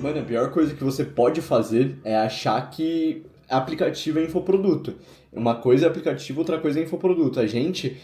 Mano, a pior coisa que você pode fazer é achar que aplicativo é infoproduto. Uma coisa é aplicativo, outra coisa é infoproduto. A gente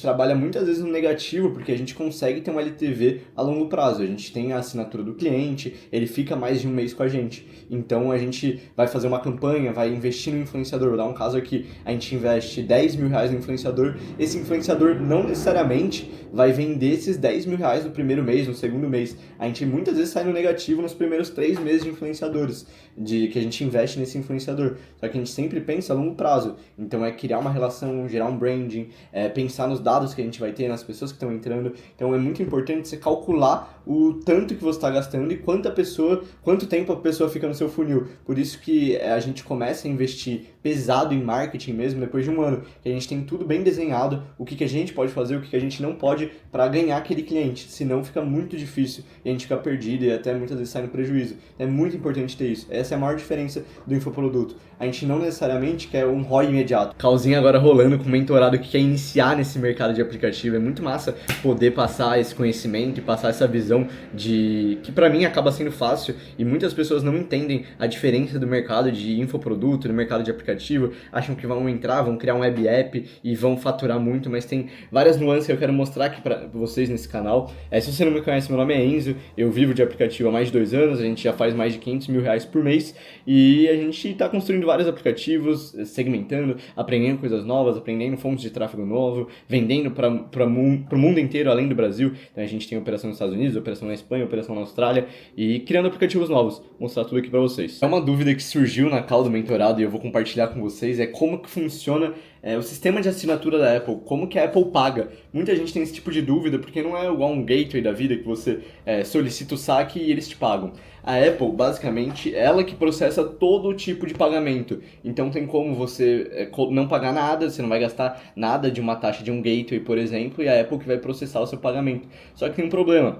trabalha muitas vezes no negativo porque a gente consegue ter um LTV a longo prazo. A gente tem a assinatura do cliente, ele fica mais de um mês com a gente. Então a gente vai fazer uma campanha, vai investir no influenciador. Vou dar um caso aqui, a gente investe 10 mil reais no influenciador. Esse influenciador não necessariamente vai vender esses 10 mil reais no primeiro mês, no segundo mês. A gente muitas vezes sai no negativo nos primeiros 3 meses de influenciadores, de que a gente investe nesse influenciador. Só que a gente sempre pensa a longo prazo. Então é criar uma relação, gerar um branding, pensar nos dados que a gente vai ter, nas pessoas que estão entrando. Então é muito importante você calcular o tanto que você está gastando e quanto tempo a pessoa fica no seu funil. Por isso que a gente começa a investir pesado em marketing mesmo depois de um ano, que a gente tem tudo bem desenhado, o que a gente pode fazer, o que a gente não pode para ganhar aquele cliente. Senão fica muito difícil e a gente fica perdido e até muitas vezes sai no prejuízo. É muito importante ter isso. Essa é a maior diferença do infoproduto. A gente não necessariamente quer um ROI imediato. Calzinho agora rolando com um mentorado que quer iniciar nesse mercado de aplicativo. É muito massa poder passar esse conhecimento e passar essa visão de que pra mim acaba sendo fácil e muitas pessoas não entendem a diferença do mercado de infoproduto, do mercado de aplicativo, acham que vão entrar, vão criar um web app e vão faturar muito, mas tem várias nuances que eu quero mostrar aqui pra vocês nesse canal. Se você não me conhece, meu nome é Enzo, eu vivo de aplicativo há mais de 2 anos, a gente já faz mais de 500 mil reais por mês e a gente está construindo vários aplicativos, segmentando, aprendendo coisas novas, aprendendo fontes de tráfego novo, vendendo para o mundo inteiro, além do Brasil. Então a gente tem operação nos Estados Unidos, operação na Espanha, operação na Austrália e criando aplicativos novos. Vou mostrar tudo aqui para vocês. É uma dúvida que surgiu na call do mentorado e eu vou compartilhar com vocês, é como que funciona o sistema de assinatura da Apple, como que a Apple paga. Muita gente tem esse tipo de dúvida, porque não é igual um gateway da vida que você solicita o saque e eles te pagam. A Apple, basicamente, ela que processa todo tipo de pagamento. Então tem como você não pagar nada, você não vai gastar nada de uma taxa de um gateway, por exemplo, e a Apple que vai processar o seu pagamento. Só que tem um problema,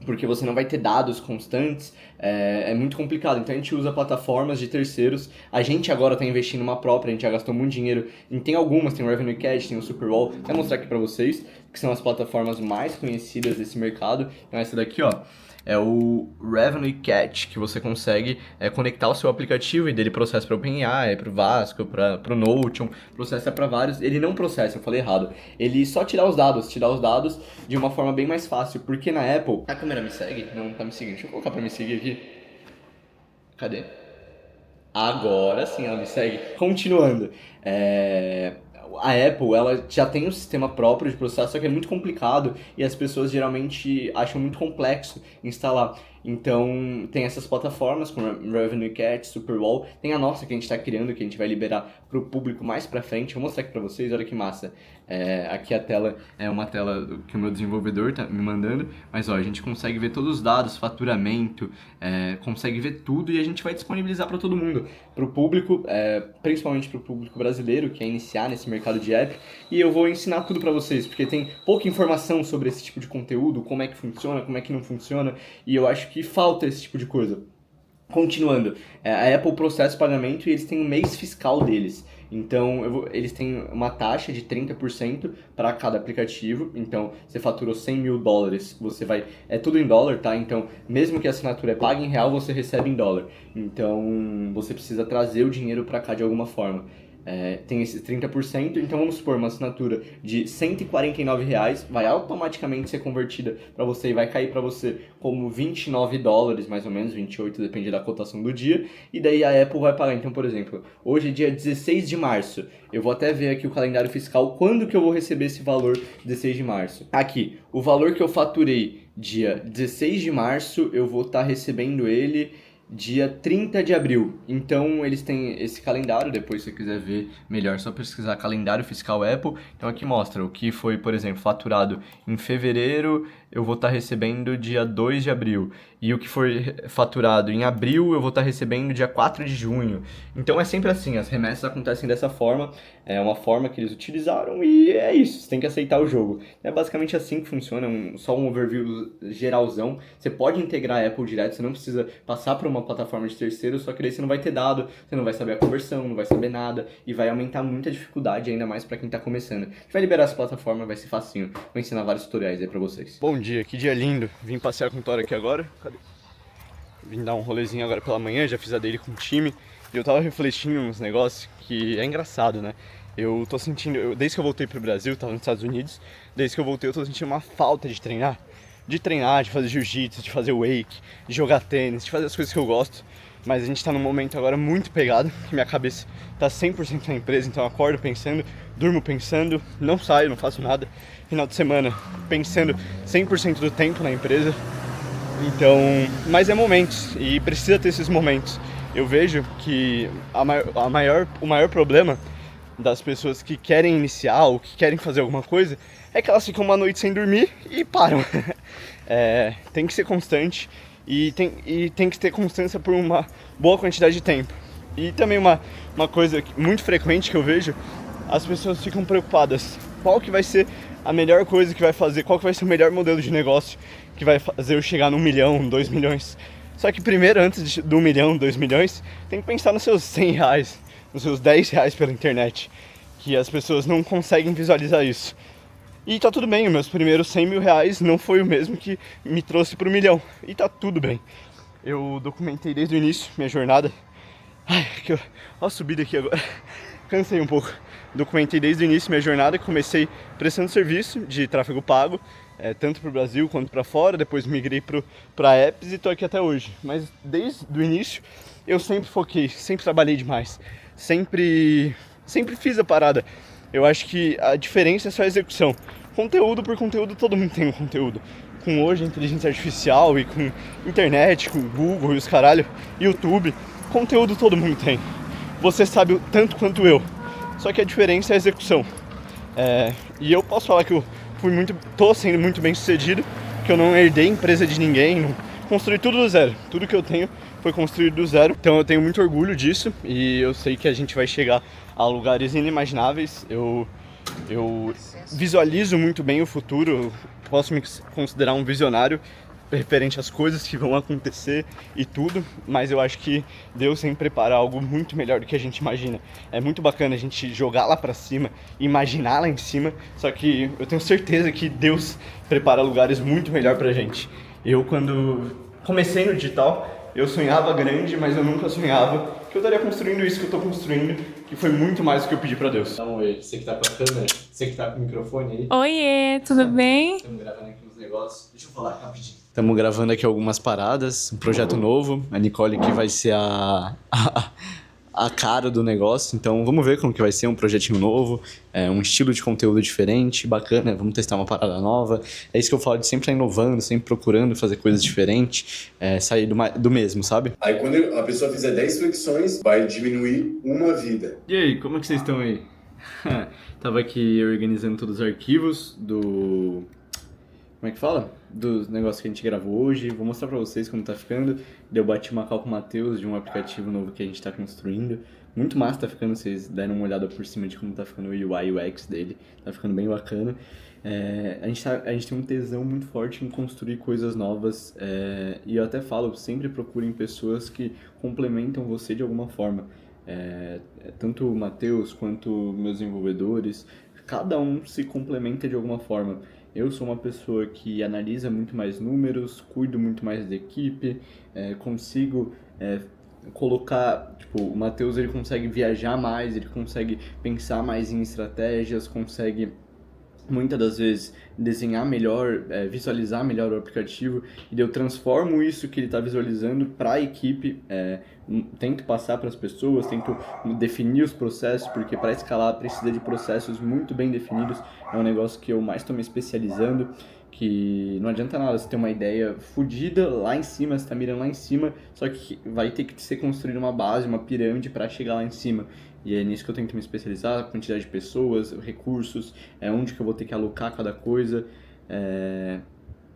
porque você não vai ter dados constantes, é muito complicado. Então a gente usa plataformas de terceiros, a gente agora está investindo numa própria, a gente já gastou muito dinheiro, e tem algumas, tem o Revenue Cat, tem o Superwall, vou mostrar aqui para vocês, que são as plataformas mais conhecidas desse mercado. Então essa daqui, ó, é o Revenue Cat, que você consegue conectar o seu aplicativo e dele processa para o OpenAI, para o Vasco, para o Notion, processa para vários. Ele não processa, eu falei errado. Ele só tira os dados de uma forma bem mais fácil, porque na Apple... A câmera me segue? Não, tá me seguindo. Deixa eu colocar para me seguir aqui. Cadê? Agora sim ela me segue. Continuando. A Apple, ela já tem um sistema próprio de processo, só que é muito complicado e as pessoas geralmente acham muito complexo instalar. Então, tem essas plataformas como Revenue Cat, Superwall, tem a nossa que a gente está criando, que a gente vai liberar para o público mais para frente. Vou mostrar aqui para vocês, olha que massa. Aqui a tela é uma tela que o meu desenvolvedor tá me mandando, mas ó, a gente consegue ver todos os dados, faturamento, consegue ver tudo e a gente vai disponibilizar para todo mundo, para o público, principalmente para o público brasileiro que quer iniciar nesse mercado de app, e eu vou ensinar tudo para vocês, porque tem pouca informação sobre esse tipo de conteúdo, como é que funciona, como é que não funciona, e eu acho que falta esse tipo de coisa. Continuando, a Apple processa o pagamento e eles têm um mês fiscal deles. Então, eles têm uma taxa de 30% para cada aplicativo. Então, você faturou 100 mil dólares, você vai... É tudo em dólar, tá? Então, mesmo que a assinatura é paga em real, você recebe em dólar. Então, você precisa trazer o dinheiro para cá de alguma forma. Tem esses 30%, então vamos supor uma assinatura de R$ 149 vai automaticamente ser convertida para você e vai cair para você como 29 dólares, mais ou menos, 28, depende da cotação do dia, e daí a Apple vai pagar. Então, por exemplo, hoje é dia 16 de março, eu vou até ver aqui o calendário fiscal, quando que eu vou receber esse valor 16 de março. Aqui, o valor que eu faturei dia 16 de março, eu vou estar recebendo ele dia 30 de abril. Então eles têm esse calendário, depois se você quiser ver melhor, é só pesquisar calendário fiscal Apple. Então aqui mostra o que foi, por exemplo, faturado em fevereiro, eu vou estar recebendo dia 2 de abril. E o que foi faturado em abril, eu vou estar recebendo dia 4 de junho. Então é sempre assim, as remessas acontecem dessa forma, é uma forma que eles utilizaram e é isso, você tem que aceitar o jogo. É basicamente assim que funciona, só um overview geralzão. Você pode integrar a Apple direto, você não precisa passar por uma plataforma de terceiro, só que daí você não vai ter dado, você não vai saber a conversão, não vai saber nada e vai aumentar muito a dificuldade, ainda mais para quem tá começando. A gente vai liberar essa plataforma, vai ser facinho, vou ensinar vários tutoriais aí pra vocês. Bom dia, que dia lindo, vim passear com o Thor aqui agora. Cadê? vim dar um rolezinho agora pela manhã, já fiz a dele com o time, e eu tava refletindo uns negócios que é engraçado, né? Eu tô sentindo, desde que eu voltei pro Brasil, tava nos Estados Unidos, desde que eu voltei eu tô sentindo uma falta de treinar. De treinar, de fazer jiu-jitsu, de fazer wake, de jogar tênis, de fazer as coisas que eu gosto. Mas a gente tá num momento agora muito pegado, que minha cabeça tá 100% na empresa, então eu acordo pensando, durmo pensando, não saio, não faço nada. Final de semana pensando 100% do tempo na empresa. Então, mas é momentos, e precisa ter esses momentos. Eu vejo que o maior problema das pessoas que querem iniciar ou que querem fazer alguma coisa é que elas ficam uma noite sem dormir e param. Tem que ser constante e tem que ter constância por uma boa quantidade de tempo. E também uma coisa muito frequente que eu vejo, as pessoas ficam preocupadas. Qual que vai ser a melhor coisa que vai fazer? Qual que vai ser o melhor modelo de negócio que vai fazer eu chegar no 1 milhão, 2 milhões? Só que primeiro, antes do 1 milhão, 2 milhões, tem que pensar nos seus 100 reais, nos seus 10 reais pela internet, que as pessoas não conseguem visualizar isso. E tá tudo bem, os meus primeiros 100 mil reais não foi o mesmo que me trouxe pro 1 milhão. E tá tudo bem. Eu documentei desde o início minha jornada. Ai, ó a subida aqui agora. Cansei um pouco. Documentei desde o início minha jornada, comecei prestando serviço de tráfego pago, tanto para o Brasil quanto para fora, depois migrei para apps e estou aqui até hoje. Mas desde o início eu sempre foquei, sempre trabalhei demais, sempre fiz a parada. Eu acho que a diferença é só a execução. Conteúdo por conteúdo, todo mundo tem um conteúdo. Com hoje a inteligência artificial e com internet, com Google e os caralho, YouTube, conteúdo todo mundo tem. Você sabe o tanto quanto eu. Só que a diferença é a execução. E eu posso falar que eu tô sendo muito bem sucedido, que eu não herdei empresa de ninguém, não, construí tudo do zero. Tudo que eu tenho foi construído do zero. Então eu tenho muito orgulho disso e eu sei que a gente vai chegar a lugares inimagináveis. Eu visualizo muito bem o futuro, posso me considerar um visionário referente às coisas que vão acontecer e tudo, mas eu acho que Deus sempre prepara algo muito melhor do que a gente imagina. É muito bacana a gente jogar lá pra cima, imaginar lá em cima, só que eu tenho certeza que Deus prepara lugares muito melhor pra gente. Eu, quando comecei no digital, eu sonhava grande, mas eu nunca sonhava que eu estaria construindo isso que eu tô construindo, que foi muito mais do que eu pedi pra Deus. Então, você que tá com a câmera, você que tá com o microfone aí. Oiê, tudo bem? Estamos gravando aqui uns negócios. Deixa eu falar rapidinho. Estamos gravando aqui algumas paradas, um projeto novo. A Nicole que vai ser a cara do negócio. Então vamos ver como que vai ser um projetinho novo, um estilo de conteúdo diferente, bacana. Vamos testar uma parada nova. É isso que eu falo de sempre estar inovando, sempre procurando fazer coisas diferentes, sair do mesmo, sabe? Aí quando a pessoa fizer 10 flexões, vai diminuir uma vida. E aí, como é que vocês estão aí? Tava aqui organizando todos os arquivos do... Como é que fala? Dos negócios que a gente gravou hoje. Vou mostrar pra vocês como tá ficando. Eu bati uma call com o Matheus de um aplicativo novo que a gente tá construindo. Muito massa tá ficando, vocês deram uma olhada por cima de como tá ficando o UI e o UX dele. Tá ficando bem bacana. A gente tem um tesão muito forte em construir coisas novas. E eu até falo, sempre procurem pessoas que complementam você de alguma forma. Tanto o Matheus quanto meus desenvolvedores, cada um se complementa de alguma forma. Eu sou uma pessoa que analisa muito mais números, cuido muito mais da equipe, consigo colocar, tipo, o Matheus ele consegue viajar mais, ele consegue pensar mais em estratégias, consegue muitas das vezes desenhar melhor, visualizar melhor o aplicativo, e eu transformo isso que ele está visualizando para a equipe, tento passar para as pessoas, tento definir os processos, porque para escalar precisa de processos muito bem definidos. É um negócio que eu mais estou me especializando, que não adianta nada você ter uma ideia fodida lá em cima, você está mirando lá em cima, só que vai ter que ser construída uma base, uma pirâmide para chegar lá em cima. E é nisso que eu tento me especializar, a quantidade de pessoas, recursos, onde que eu vou ter que alocar cada coisa.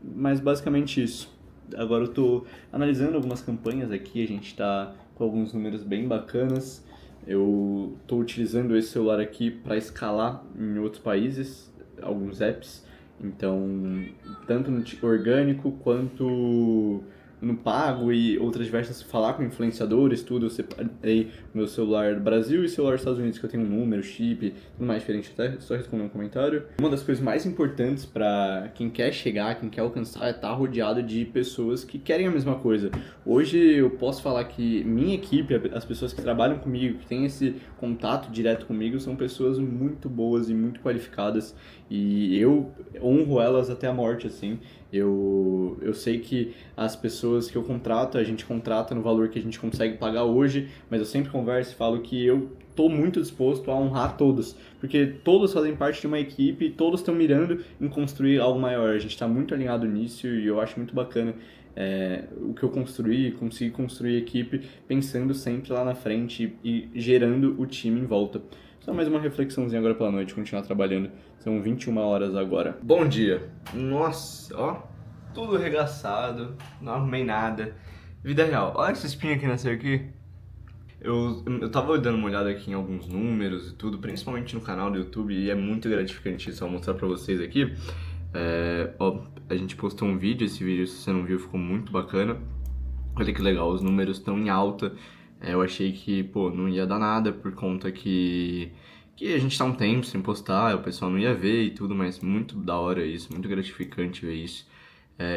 Mas basicamente isso. Agora eu estou analisando algumas campanhas aqui, a gente está com alguns números bem bacanas. Eu estou utilizando esse celular aqui para escalar em outros países, alguns apps. Então, tanto no orgânico quanto no pago e outras diversas, falar com influenciadores, tudo. Eu separei meu celular do Brasil e celular dos Estados Unidos, que eu tenho um número, chip, tudo mais diferente. Até só responder um comentário. Uma das coisas mais importantes para quem quer chegar, quem quer alcançar, é estar rodeado de pessoas que querem a mesma coisa. Hoje eu posso falar que minha equipe, as pessoas que trabalham comigo, que têm esse contato direto comigo, são pessoas muito boas e muito qualificadas, e eu honro elas até a morte, assim. Eu sei que as pessoas que eu contrato, a gente contrata no valor que a gente consegue pagar hoje, mas eu sempre converso e falo que eu estou muito disposto a honrar todos, porque todos fazem parte de uma equipe, todos estão mirando em construir algo maior. A gente está muito alinhado nisso e eu acho muito bacana o que eu construí, consegui construir equipe pensando sempre lá na frente e gerando o time em volta. Só mais uma reflexãozinha agora pela noite, continuar trabalhando. São 21 horas agora. Bom dia. Nossa, ó, tudo arregaçado, não arrumei nada. Vida real. Olha essa espinha que nasceu aqui. Eu tava dando uma olhada aqui em alguns números e tudo, principalmente no canal do YouTube, e é muito gratificante isso, eu vou mostrar pra vocês aqui. Ó, a gente postou um vídeo, esse vídeo, se você não viu, ficou muito bacana. Olha que legal, os números estão em alta. Eu achei que, pô, não ia dar nada por conta que a gente tá um tempo sem postar, o pessoal não ia ver e tudo, mas muito da hora isso, muito gratificante ver isso.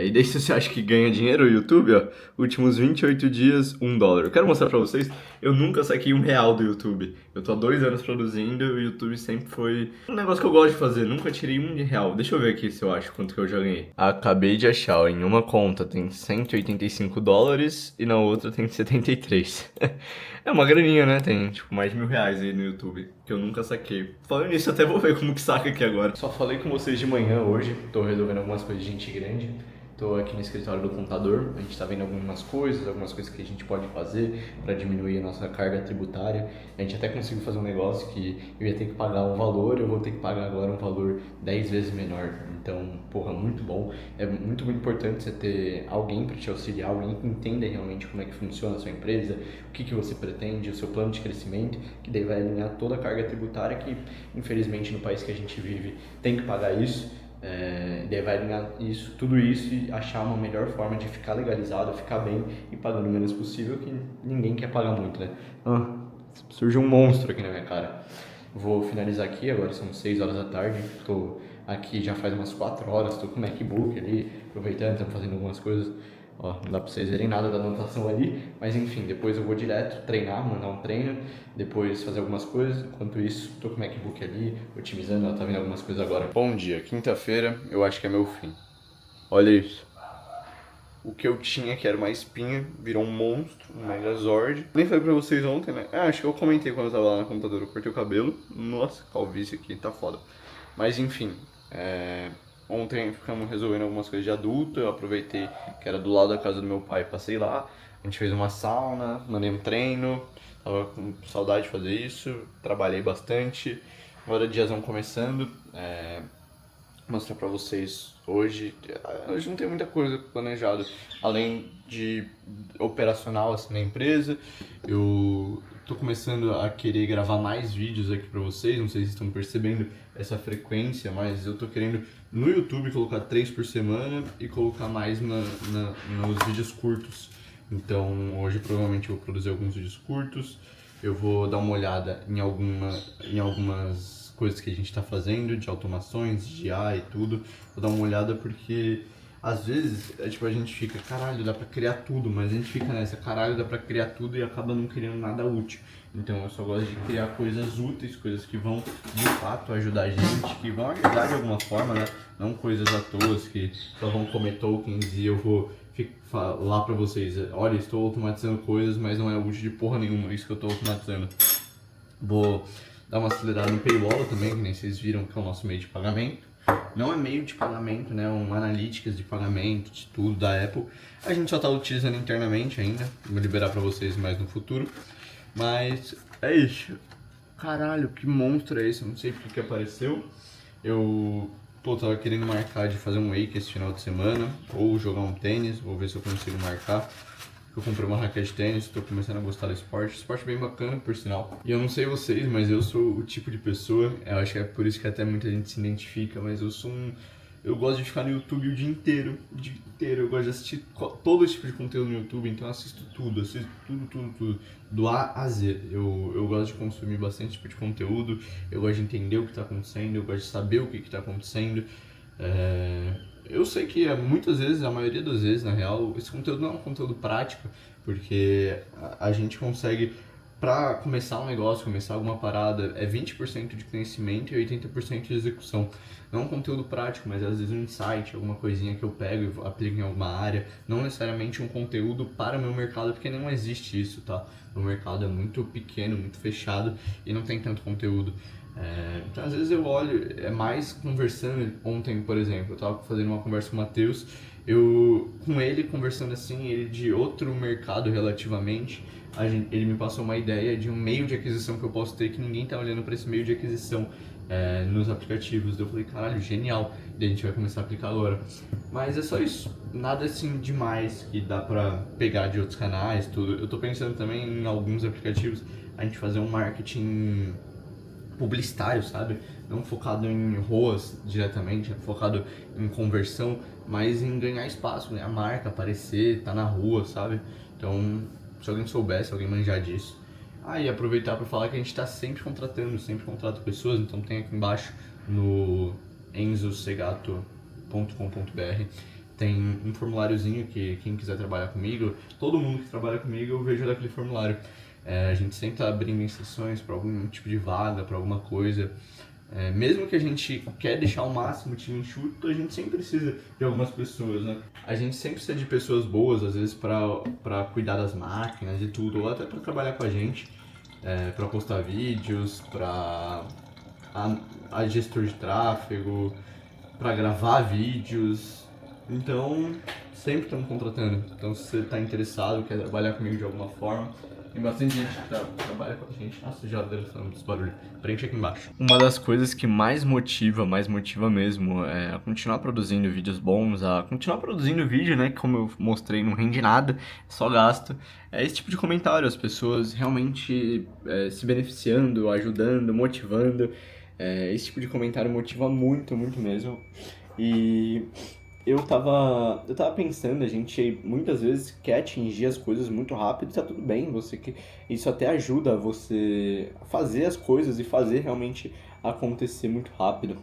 E daí se você acha que ganha dinheiro o YouTube, ó, últimos 28 dias, $1. Eu quero mostrar pra vocês, eu nunca saquei R$ 1 do YouTube. Eu tô há 2 anos produzindo e o YouTube sempre foi um negócio que eu gosto de fazer, nunca tirei R$ 1. Deixa eu ver aqui se eu acho quanto que eu já ganhei. Acabei de achar, ó, em uma conta tem $185 e na outra tem 73. É uma graninha, né? Tem tipo mais de R$ 1.000 aí no YouTube, que eu nunca saquei. Falando nisso, até vou ver como que saca aqui agora. Só falei com vocês de manhã hoje, tô resolvendo algumas coisas de gente grande. Tô aqui no escritório do contador, a gente tá vendo algumas coisas que a gente pode fazer para diminuir a nossa carga tributária. A gente até conseguiu fazer um negócio que eu ia ter que pagar um valor, eu vou ter que pagar agora um valor 10 vezes menor. Então, porra, muito bom. É muito, muito importante você ter alguém para te auxiliar, alguém que entenda realmente como é que funciona a sua empresa, o que você pretende, o seu plano de crescimento, que daí vai alinhar toda a carga tributária que, infelizmente, no país que a gente vive, tem que pagar isso. Daí vai alinhar tudo isso e achar uma melhor forma de ficar legalizado, ficar bem e pagando o menos possível, que ninguém quer pagar muito, né? Surgiu um monstro aqui na minha cara. Vou finalizar aqui, agora são 6 horas da tarde, tô aqui já faz umas 4 horas, tô com o MacBook ali, aproveitando, estamos fazendo algumas coisas. Ó, não dá pra vocês verem nada da anotação ali, mas enfim, depois eu vou direto treinar, mandar um treino, depois fazer algumas coisas. Enquanto isso, tô com o MacBook ali, otimizando, ela tá vendo algumas coisas agora. Bom dia, quinta-feira, eu acho que é meu fim. Olha isso. O que eu tinha, que era uma espinha, virou um monstro, um Megazord. Nem falei pra vocês ontem, né? Acho que eu comentei quando eu tava lá na computadora, eu cortei o cabelo. Nossa, calvície aqui, tá foda. Mas enfim, ontem ficamos resolvendo algumas coisas de adulto, eu aproveitei que era do lado da casa do meu pai, passei lá, a gente fez uma sauna, mandei um treino, tava com saudade de fazer isso, trabalhei bastante, agora diazão começando, mostrar pra vocês hoje não tem muita coisa planejada, além de operacional assim na empresa. Eu tô começando a querer gravar mais vídeos aqui pra vocês, não sei se estão percebendo essa frequência, mas eu tô querendo no YouTube colocar 3 por semana e colocar mais nos vídeos curtos. Então hoje provavelmente eu vou produzir alguns vídeos curtos, eu vou dar uma olhada em algumas coisas que a gente está fazendo, de automações, de IA e tudo. Vou dar uma olhada porque às vezes tipo, a gente fica, caralho, dá pra criar tudo, mas a gente fica nessa, caralho, dá pra criar tudo e acaba não criando nada útil. Então eu só gosto de criar coisas úteis, coisas que vão de fato ajudar a gente, que vão ajudar de alguma forma, né? Não coisas à toa que só vão comer tokens e eu vou falar pra vocês, olha, estou automatizando coisas, mas não é útil de porra nenhuma isso que eu tô automatizando. Vou dar uma acelerada no Paywall também, que nem vocês viram que é o nosso meio de pagamento. Não é meio de pagamento, né? Um analytics de pagamento, de tudo da Apple. A gente só tá utilizando internamente ainda. Vou liberar pra vocês mais no futuro. Mas é isso. Caralho, que monstro é esse? Eu não sei porque que apareceu. Eu tava querendo marcar de fazer um wake esse final de semana. Ou jogar um tênis. Vou ver se eu consigo marcar. Eu comprei uma raquete de tênis, tô começando a gostar do esporte. Esporte bem bacana, por sinal. E eu não sei vocês, mas eu sou o tipo de pessoa, eu acho que é por isso que até muita gente se identifica, mas eu sou eu gosto de ficar no YouTube o dia inteiro, eu gosto de assistir todo tipo de conteúdo no YouTube, então eu assisto tudo, tudo, do A a Z. Eu gosto de consumir bastante tipo de conteúdo, eu gosto de entender o que está acontecendo, eu gosto de saber o que está acontecendo. Eu sei que muitas vezes, a maioria das vezes, na real, esse conteúdo não é um conteúdo prático, porque a gente consegue, para começar um negócio, começar alguma parada, é 20% de conhecimento e 80% de execução. Não é um conteúdo prático, mas às vezes um insight, alguma coisinha que eu pego e aplico em alguma área, não necessariamente um conteúdo para o meu mercado, porque não existe isso, tá? O mercado é muito pequeno, muito fechado e não tem tanto conteúdo. Então às vezes eu olho, é mais conversando. Ontem, por exemplo, eu tava fazendo uma conversa com o Matheus, com ele conversando assim, ele de outro mercado relativamente, ele me passou uma ideia de um meio de aquisição que eu posso ter que ninguém tá olhando para esse meio de aquisição nos aplicativos. Eu falei, caralho, genial, e a gente vai começar a aplicar agora. Mas é só isso, nada assim demais que dá pra pegar de outros canais, tudo. Eu tô pensando também em alguns aplicativos a gente fazer um marketing publicitário, sabe? Não focado em ROAS diretamente, focado em conversão, mas em ganhar espaço, ganhar marca, aparecer, tá na rua, sabe? Então, se alguém soubesse, alguém manjar disso. E aproveitar para falar que a gente está sempre contrata pessoas, então tem aqui embaixo no enzosegato.com.br tem um formuláriozinho que quem quiser trabalhar comigo, todo mundo que trabalha comigo eu vejo daquele formulário. A gente sempre está abrindo inscrições para algum tipo de vaga, para alguma coisa. Mesmo que a gente quer deixar o máximo time enxuto, a gente sempre precisa de algumas pessoas, né? A gente sempre precisa de pessoas boas, às vezes para cuidar das máquinas e tudo, ou até para trabalhar com a gente, para postar vídeos, para a gestor de tráfego, para gravar vídeos. Então, sempre estamos contratando. Então, se você está interessado, quer trabalhar comigo de alguma forma, tem bastante gente que trabalha com a gente. Nossa, já deu esse barulho. Preenche aqui embaixo. Uma das coisas que mais motiva mesmo, é a continuar produzindo vídeos bons, a continuar produzindo vídeo, né? Que como eu mostrei, não rende nada, só gasto. É esse tipo de comentário, as pessoas realmente se beneficiando, ajudando, motivando. Esse tipo de comentário motiva muito, muito mesmo. E eu tava pensando, a gente muitas vezes quer atingir as coisas muito rápido, tá tudo bem, isso até ajuda você a fazer as coisas e fazer realmente acontecer muito rápido.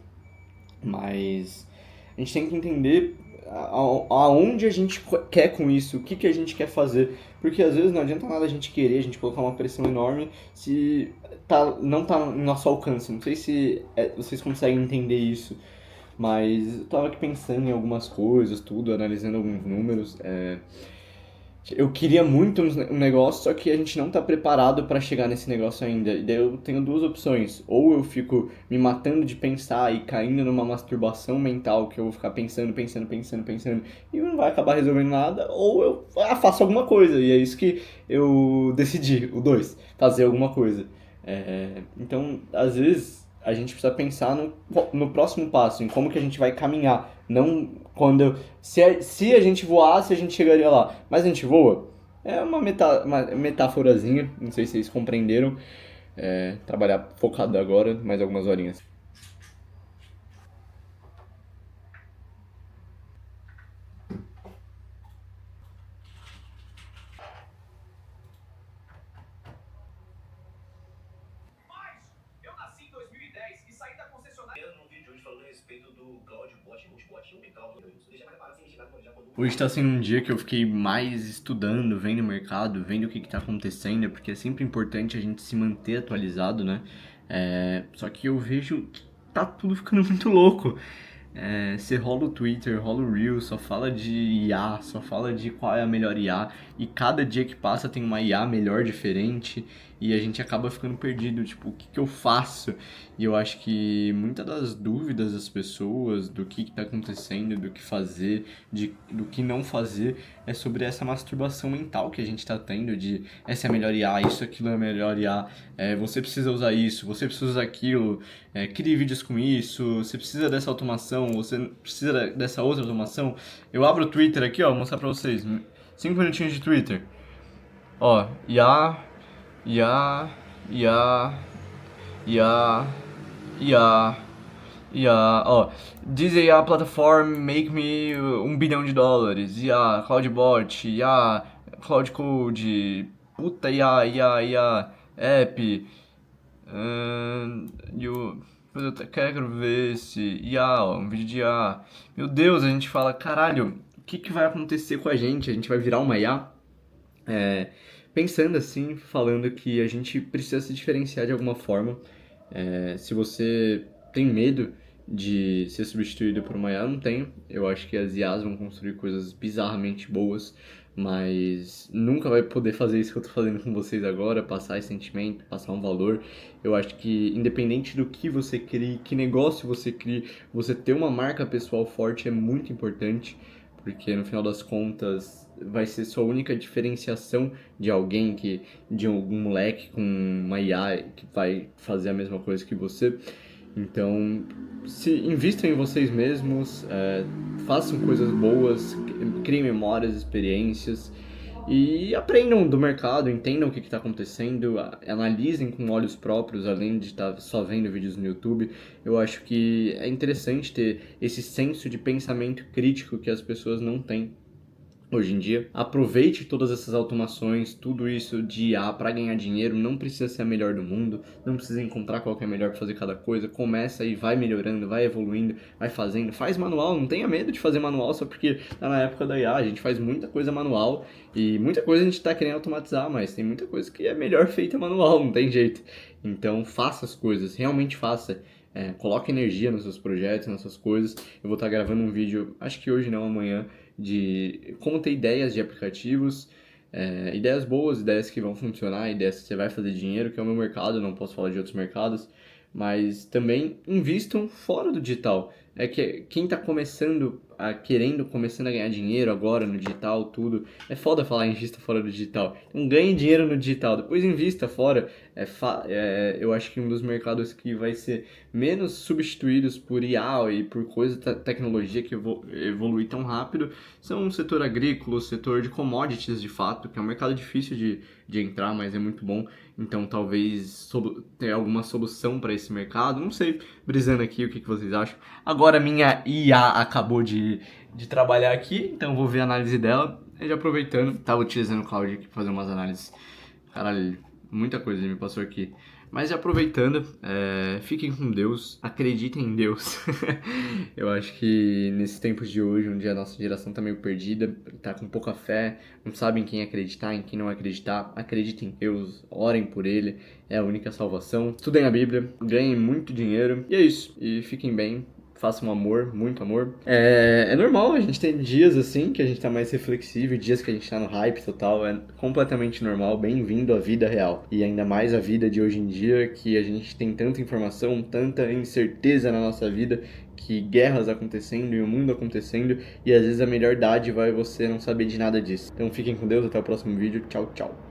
Mas a gente tem que entender aonde a gente quer com isso, o que a gente quer fazer. Porque às vezes não adianta nada a gente querer, a gente colocar uma pressão enorme se não tá no nosso alcance. Não sei se vocês conseguem entender isso. Mas eu tava aqui pensando em algumas coisas, tudo, analisando alguns números. Eu queria muito um negócio, só que a gente não tá preparado para chegar nesse negócio ainda. E daí eu tenho duas opções. Ou eu fico me matando de pensar e caindo numa masturbação mental, que eu vou ficar pensando, e não vai acabar resolvendo nada. Ou eu faço alguma coisa. E é isso que eu decidi, o dois, fazer alguma coisa. Então, às vezes, a gente precisa pensar no próximo passo, em como que a gente vai caminhar. Não quando. Se a gente voasse, a gente chegaria lá. Mas a gente voa? É uma metáforazinha, não sei se vocês compreenderam. Trabalhar focado agora, mais algumas horinhas. Eu nasci em 2010 e saí da concessionária. No vídeo de hoje falando a respeito do Cloud Bot, Multibot, não tem Cloud, deixa mais preparado sem mexer nada, já quando... Hoje tá sendo um dia que eu fiquei mais estudando, vendo o mercado, vendo o que tá acontecendo, porque é sempre importante a gente se manter atualizado, né? Só que eu vejo que tá tudo ficando muito louco. Você rola o Twitter, rola o Reels, só fala de IA, só fala de qual é a melhor IA, e cada dia que passa tem uma IA melhor, diferente, e a gente acaba ficando perdido, tipo, o que que eu faço? E eu acho que muitas das dúvidas das pessoas, do que tá acontecendo, do que fazer, do que não fazer, é sobre essa masturbação mental que a gente tá tendo, de essa é a melhor IA, isso, aquilo é a melhor IA, você precisa usar isso, você precisa usar aquilo, crie vídeos com isso, você precisa dessa automação, você precisa dessa outra automação. Eu abro o Twitter aqui, ó, vou mostrar pra vocês. 5 minutinhos de Twitter. Ó, IA, IA, IA, IA, IA, Yeah, ó, this AI platform make me $1 bilhão. Yeah, CloudBot, yeah, Cloud Code, puta, yeah, app, you, eu quero ver esse IA, ó, um vídeo de IA. Meu Deus, a gente fala, caralho, o que que vai acontecer com a gente? A gente vai virar uma IA? Pensando assim, falando que a gente precisa se diferenciar de alguma forma. Se você tem medo de ser substituído por uma IA, eu não tenho. Eu acho que as IAs vão construir coisas bizarramente boas, mas nunca vai poder fazer isso que eu tô fazendo com vocês agora, passar esse sentimento, passar um valor. Eu acho que independente do que você crie, que negócio você crie, você ter uma marca pessoal forte é muito importante, porque no final das contas vai ser sua única diferenciação de alguém de algum moleque com uma IA que vai fazer a mesma coisa que você. Então, se invistam em vocês mesmos, façam coisas boas, criem memórias, experiências e aprendam do mercado, entendam o que está acontecendo, analisem com olhos próprios, além de estar só vendo vídeos no YouTube. Eu acho que é interessante ter esse senso de pensamento crítico que as pessoas não têm hoje em dia. Aproveite todas essas automações, tudo isso de IA para ganhar dinheiro. Não precisa ser a melhor do mundo, não precisa encontrar qual que é melhor para fazer cada coisa. Começa e vai melhorando, vai evoluindo, vai fazendo. Faz manual, não tenha medo de fazer manual só porque tá na época da IA. A gente faz muita coisa manual e muita coisa a gente tá querendo automatizar, mas tem muita coisa que é melhor feita manual, não tem jeito. Então faça as coisas, realmente faça. Coloque energia nos seus projetos, nas suas coisas. Eu vou estar gravando um vídeo, acho que hoje não, amanhã, de como ter ideias de aplicativos, ideias boas, ideias que vão funcionar, ideias que você vai fazer dinheiro, que é o meu mercado, não posso falar de outros mercados, mas também invistam fora do digital. É que quem está começando começando a ganhar dinheiro agora no digital, tudo, é foda falar invista fora do digital. Então ganhe dinheiro no digital, depois invista fora. Eu acho que um dos mercados que vai ser menos substituídos por IA e por tecnologia que evolui tão rápido são o setor agrícola, o setor de commodities de fato, que é um mercado difícil de entrar, mas é muito bom. Então talvez ter alguma solução para esse mercado. Não sei, brisando aqui, o que vocês acham. Agora minha IA acabou de trabalhar aqui, então vou ver a análise dela. E já aproveitando, tava utilizando o Cloud aqui para fazer umas análises. Caralho, muita coisa me passou aqui. Mas já aproveitando, fiquem com Deus, acreditem em Deus. Eu acho que nesses tempos de hoje, onde a nossa geração tá meio perdida, tá com pouca fé, não sabe em quem acreditar, em quem não acreditar, acreditem em Deus, orem por Ele, é a única salvação. Estudem a Bíblia, ganhem muito dinheiro, e é isso. E fiquem bem. Façam amor, muito amor. É normal, a gente tem dias assim que a gente tá mais reflexivo, dias que a gente tá no hype total, é completamente normal, bem-vindo à vida real. E ainda mais a vida de hoje em dia, que a gente tem tanta informação, tanta incerteza na nossa vida, que guerras acontecendo e o mundo acontecendo, e às vezes a melhor dádiva é você não saber de nada disso. Então fiquem com Deus, até o próximo vídeo, tchau, tchau.